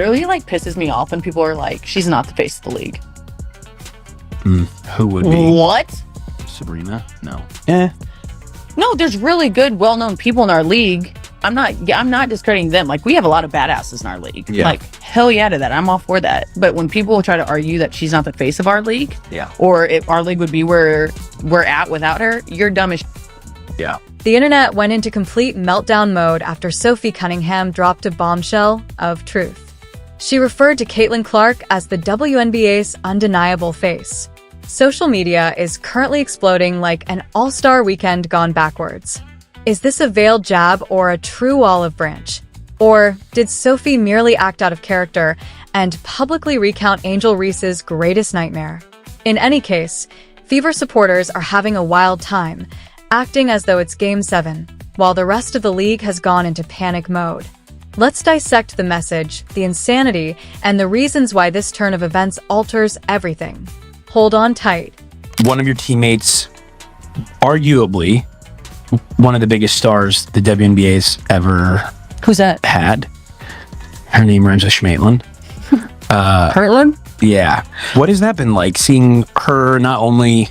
It really like pisses me off when people are like, she's not the face of the league. Who would be? What? Sabrina? No. No, there's really good, well-known people in our league. I'm not discrediting them. Like, we have a lot of badasses in our league. Yeah. Like, hell yeah to that. I'm all for that. But when people try to argue that she's not the face of our league, Yeah. or if our league would be where we're at without her, you're dumb as Yeah. The internet went into complete meltdown mode after Sophie Cunningham dropped a bombshell of truth. She referred to Caitlin Clark as the WNBA's undeniable face. Social media is currently exploding like an all-star weekend gone backwards. Is this a veiled jab or a true olive branch? Or did Sophie merely act out of character and publicly recount Angel Reese's greatest nightmare? In any case, Fever supporters are having a wild time, acting as though it's Game 7, while the rest of the league has gone into panic mode. Let's dissect the message, the insanity, and the reasons why this turn of events alters everything. Hold on tight. One of your teammates, arguably one of the biggest stars the WNBA's ever Who's that? had. Her name rhymes with Schmaitlin. Kirtland? Yeah. What has that been like, seeing her not only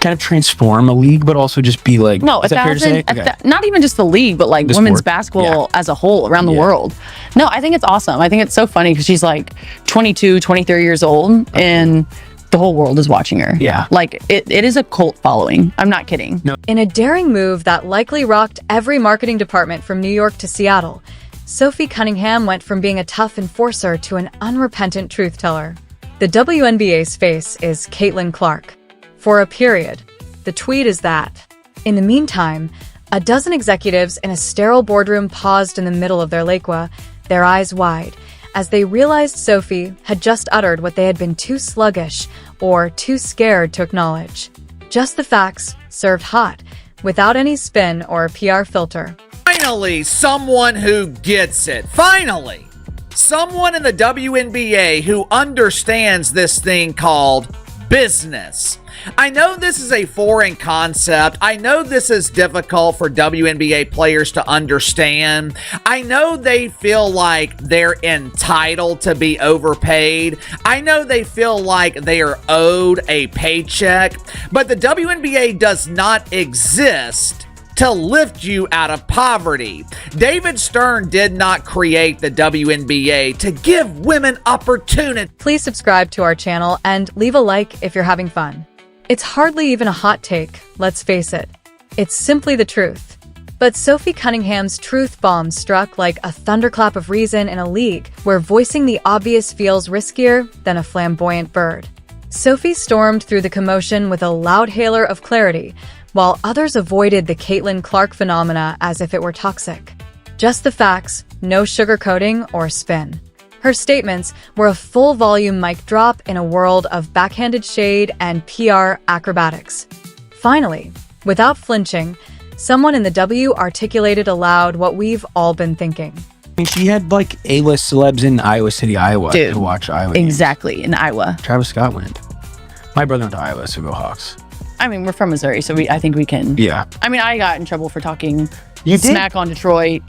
kind of transform a league, but also just be like, No, is that fair to say? not even just the league, but like The women's sport. basketball as a whole around the Yeah. world. No, I think it's awesome. I think it's so funny because she's like 22, 23 years old and the whole world is watching her. Yeah. Like it is a cult following. I'm not kidding. No. In a daring move that likely rocked every marketing department from New York to Seattle, Sophie Cunningham went from being a tough enforcer to an unrepentant truth teller. The WNBA's face is Caitlin Clark. For a period. The tweet is that. In the meantime, a dozen executives in a sterile boardroom paused in the middle of their LAQUA, their eyes wide, as they realized Sophie had just uttered what they had been too sluggish or too scared to acknowledge. Just the facts, served hot, without any spin or PR filter. Finally, someone who gets it. Finally, someone in the WNBA who understands this thing called business. I know this is a foreign concept. I know this is difficult for WNBA players to understand. I know they feel like they're entitled to be overpaid. I know they feel like they are owed a paycheck, but the WNBA does not exist to lift you out of poverty. David Stern did not create the WNBA to give women opportunity. Please subscribe to our channel and leave a like if you're having fun. It's hardly even a hot take, let's face it. It's simply the truth. But Sophie Cunningham's truth bomb struck like a thunderclap of reason in a league where voicing the obvious feels riskier than a flamboyant bird. Sophie stormed through the commotion with a loud hailer of clarity, while others avoided the Caitlin Clark phenomena as if it were toxic. Just the facts, no sugarcoating or spin. Her statements were a full-volume mic drop in a world of backhanded shade and PR acrobatics. Finally, without flinching, someone in the W articulated aloud what we've all been thinking. I mean, she had like A-list celebs in Iowa City, Iowa Dude, to watch Iowa games. Exactly, in Iowa. Travis Scott went. My brother went to Iowa, so go Hawks. I mean, we're from Missouri, so I think we can. Yeah. I mean, I got in trouble for talking You did? smack on Detroit,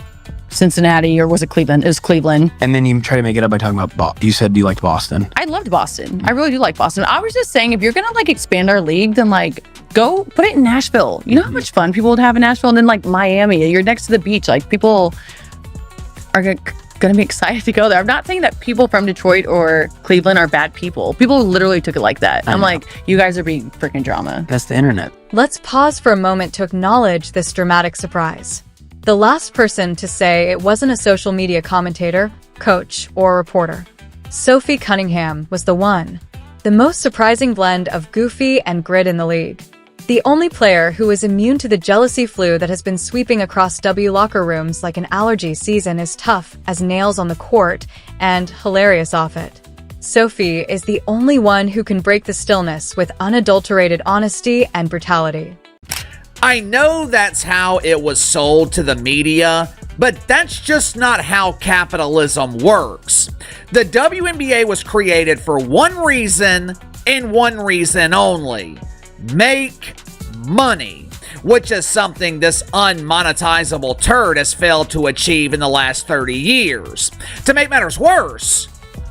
Cincinnati, or was it Cleveland? It was Cleveland. And then you try to make it up by talking about you said you liked Boston. I loved Boston. I really do like Boston. I was just saying, if you're gonna like expand our league, then like go put it in Nashville. You know how much fun people would have in Nashville, and then like Miami. You're next to the beach. Like people are gonna be excited to go there. I'm not saying that people from Detroit or Cleveland are bad people. People literally took it like that. I'm like, you guys are being freaking drama. That's the internet. Let's pause for a moment to acknowledge this dramatic surprise. The last person to say it wasn't a social media commentator, coach, or reporter. Sophie Cunningham was the one. The most surprising blend of goofy and grit in the league. The only player who is immune to the jealousy flu that has been sweeping across W locker rooms like an allergy season is tough as nails on the court and hilarious off it. Sophie is the only one who can break the stillness with unadulterated honesty and brutality. I know that's how it was sold to the media, but that's just not how capitalism works. The WNBA was created for one reason and one reason only: make money. which is something this unmonetizable turd has failed to achieve in the last 30 years. To make matters worse,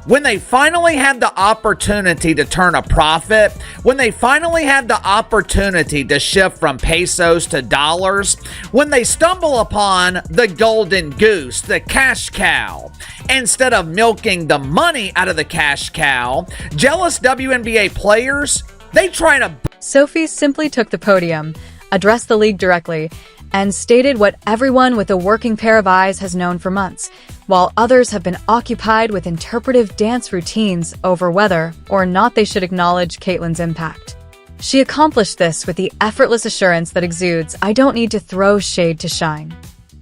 when they finally had the opportunity to turn a profit, when they finally had the opportunity to shift from pesos to dollars, when they stumble upon the golden goose, the cash cow, instead of milking the money out of the cash cow, jealous WNBA players, they try to... Sophie simply took the podium, addressed the league directly, and stated what everyone with a working pair of eyes has known for months, while others have been occupied with interpretive dance routines over whether or not they should acknowledge Caitlyn's impact. She accomplished this with the effortless assurance that exudes, "I don't need to throw shade to shine."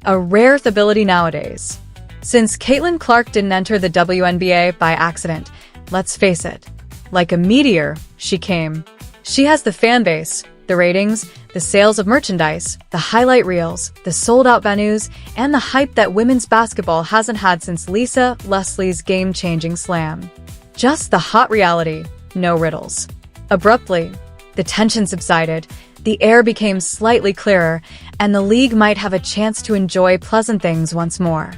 A rare ability nowadays. Since Caitlin Clark didn't enter the WNBA by accident, let's face it, like a meteor, she came. She has the fan base, the ratings, the sales of merchandise, the highlight reels, the sold-out venues, and the hype that women's basketball hasn't had since Lisa Leslie's game-changing slam. Just the hot reality, no riddles. Abruptly, the tension subsided, the air became slightly clearer, and the league might have a chance to enjoy pleasant things once more.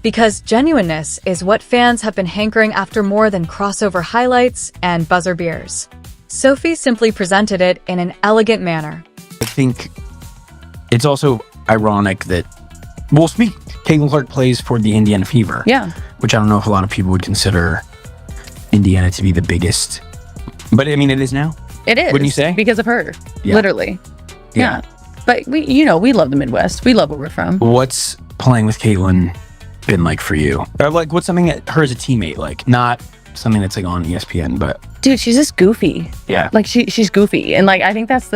Because genuineness is what fans have been hankering after more than crossover highlights and buzzer beers. Sophie simply presented it in an elegant manner. I think it's also ironic that, well, Caitlin Clark plays for the Indiana Fever. Yeah. Which I don't know if a lot of people would consider Indiana to be the biggest. But I mean, it is now. It is. Wouldn't you say? Because of her. Yeah. Literally. Yeah. But we love the Midwest. We love where we're from. What's playing with Caitlin been like for you? Or like, what's something that her as a teammate, like not something that's like on ESPN, but... Dude, she's just goofy. Yeah. Like she's goofy. And like, I think that's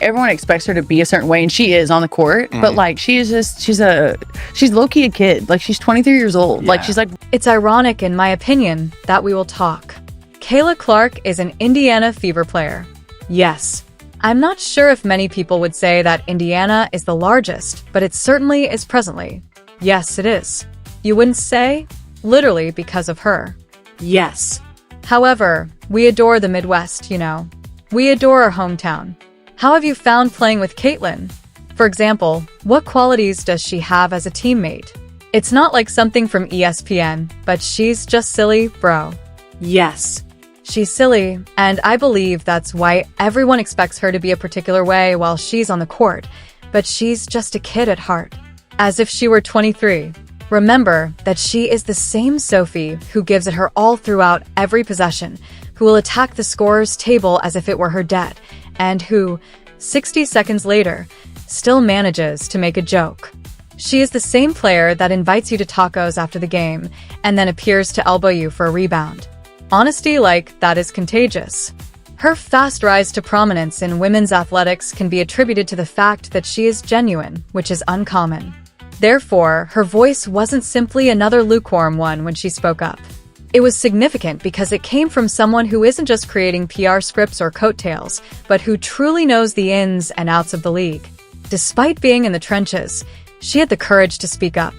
everyone expects her to be a certain way, and she is on the court, but like, she's low-key a kid. Like, she's 23 years old. Yeah. Like, she's like... It's ironic, in my opinion, that we will talk. Kayla Clark is an Indiana Fever player. Yes. I'm not sure if many people would say that Indiana is the largest, but it certainly is presently. Yes, it is. You wouldn't say? Literally because of her. Yes. However, we adore the Midwest, you know. We adore our hometown. How have you found playing with Caitlin? For example, what qualities does she have as a teammate? It's not like something from ESPN, but she's just silly, bro. Yes. She's silly, and I believe that's why everyone expects her to be a particular way while she's on the court, but she's just a kid at heart. As if she were 23. Remember that she is the same Sophie who gives it her all throughout every possession, who will attack the scorer's table as if it were her debt, and who, 60 seconds later, still manages to make a joke. She is the same player that invites you to tacos after the game, and then appears to elbow you for a rebound. Honesty like that is contagious. Her fast rise to prominence in women's athletics can be attributed to the fact that she is genuine, which is uncommon. Therefore, her voice wasn't simply another lukewarm one when she spoke up. It was significant because it came from someone who isn't just creating PR scripts or coattails, but who truly knows the ins and outs of the league. Despite being in the trenches, she had the courage to speak up.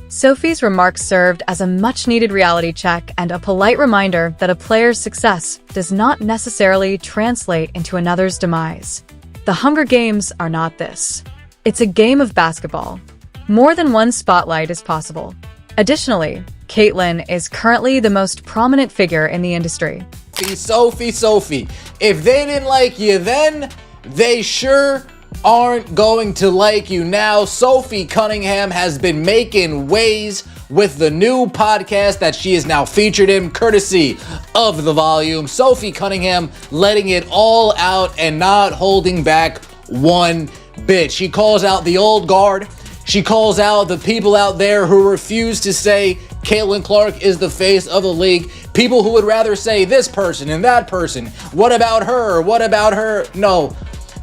Sophie's remarks served as a much-needed reality check and a polite reminder that a player's success does not necessarily translate into another's demise. The Hunger Games are not this. It's a game of basketball. More than one spotlight is possible. Additionally, Caitlin is currently the most prominent figure in the industry. Sophie, if they didn't like you then, they sure aren't going to like you now. Sophie Cunningham has been making waves with the new podcast that she is now featured in, courtesy of The Volume. Sophie Cunningham letting it all out and not holding back one bit. She calls out the old guard. She calls out the people out there who refuse to say Caitlin Clark is the face of the league. People who would rather say this person and that person. What about her? What about her? No,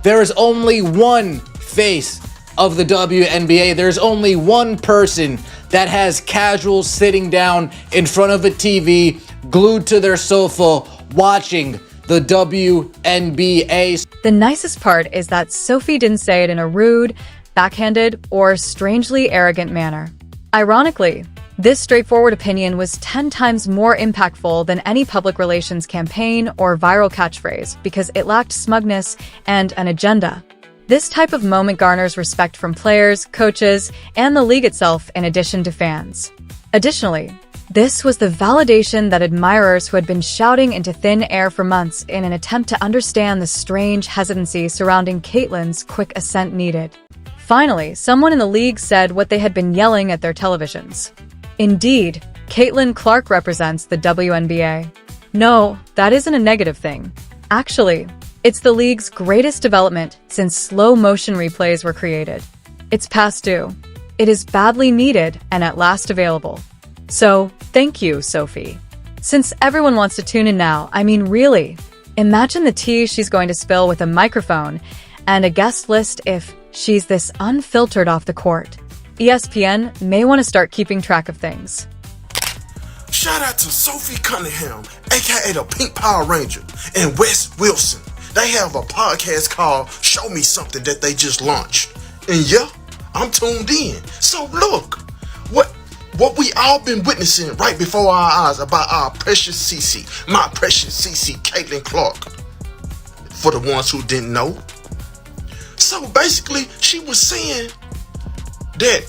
there is only one face of the WNBA. There's only one person that has casuals sitting down in front of a TV, glued to their sofa, watching the WNBA. The nicest part is that Sophie didn't say it in a rude, backhanded, or strangely arrogant manner. Ironically, this straightforward opinion was 10 times more impactful than any public relations campaign or viral catchphrase because it lacked smugness and an agenda. This type of moment garners respect from players, coaches, and the league itself in addition to fans. Additionally, this was the validation that admirers who had been shouting into thin air for months in an attempt to understand the strange hesitancy surrounding Caitlyn's quick ascent needed. Finally, someone in the league said what they had been yelling at their televisions. Indeed, Caitlin Clark represents the WNBA. No, that isn't a negative thing. Actually, it's the league's greatest development since slow-motion replays were created. It's past due. It is badly needed and at last available. So, thank you, Sophie. Since everyone wants to tune in now, I mean really, imagine the tea she's going to spill with a microphone and a guest list if she's this unfiltered off the court. ESPN may want to start keeping track of things. Shout out to Sophie Cunningham, aka the Pink Power Ranger, and Wes Wilson. They have a podcast called Show Me Something that they just launched. And yeah, I'm tuned in. So look, what we all been witnessing right before our eyes about our precious CC, my precious CC, Caitlin Clark. For the ones who didn't know. So basically, she was saying that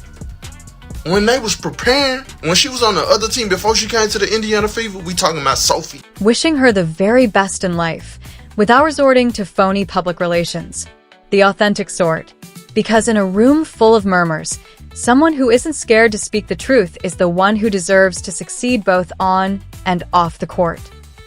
when they was preparing, when she was on the other team before she came to the Indiana Fever, we talking about Sophie. Wishing her the very best in life, without resorting to phony public relations. The authentic sort. Because in a room full of murmurs, someone who isn't scared to speak the truth is the one who deserves to succeed both on and off the court.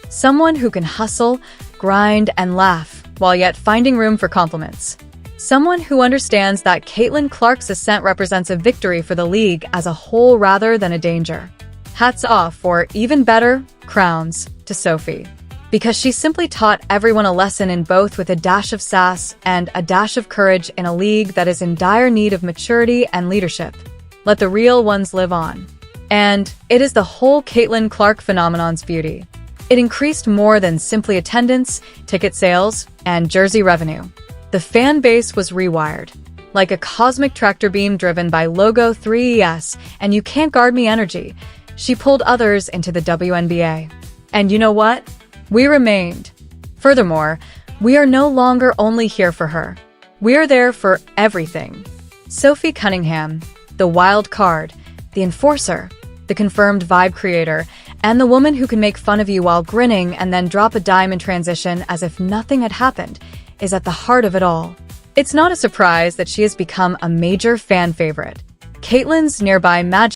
Someone who can hustle, grind, and laugh, while yet finding room for compliments. Someone who understands that Caitlin Clark's ascent represents a victory for the league as a whole rather than a danger. Hats off, or even better, crowns, to Sophie. Because she simply taught everyone a lesson in both with a dash of sass and a dash of courage in a league that is in dire need of maturity and leadership. Let the real ones live on. And it is the whole Caitlin Clark phenomenon's beauty. It increased more than simply attendance, ticket sales, and jersey revenue. The fan base was rewired, like a cosmic tractor beam driven by Logo 3ES and you can't guard me energy. She pulled others into the WNBA. And you know what? We remained. Furthermore, we are no longer only here for her. We are there for everything. Sophie Cunningham, the wild card, the enforcer, the confirmed vibe creator, and the woman who can make fun of you while grinning and then drop a dime in transition as if nothing had happened, is at the heart of it all. It's not a surprise that she has become a major fan favorite. Caitlyn's nearby magic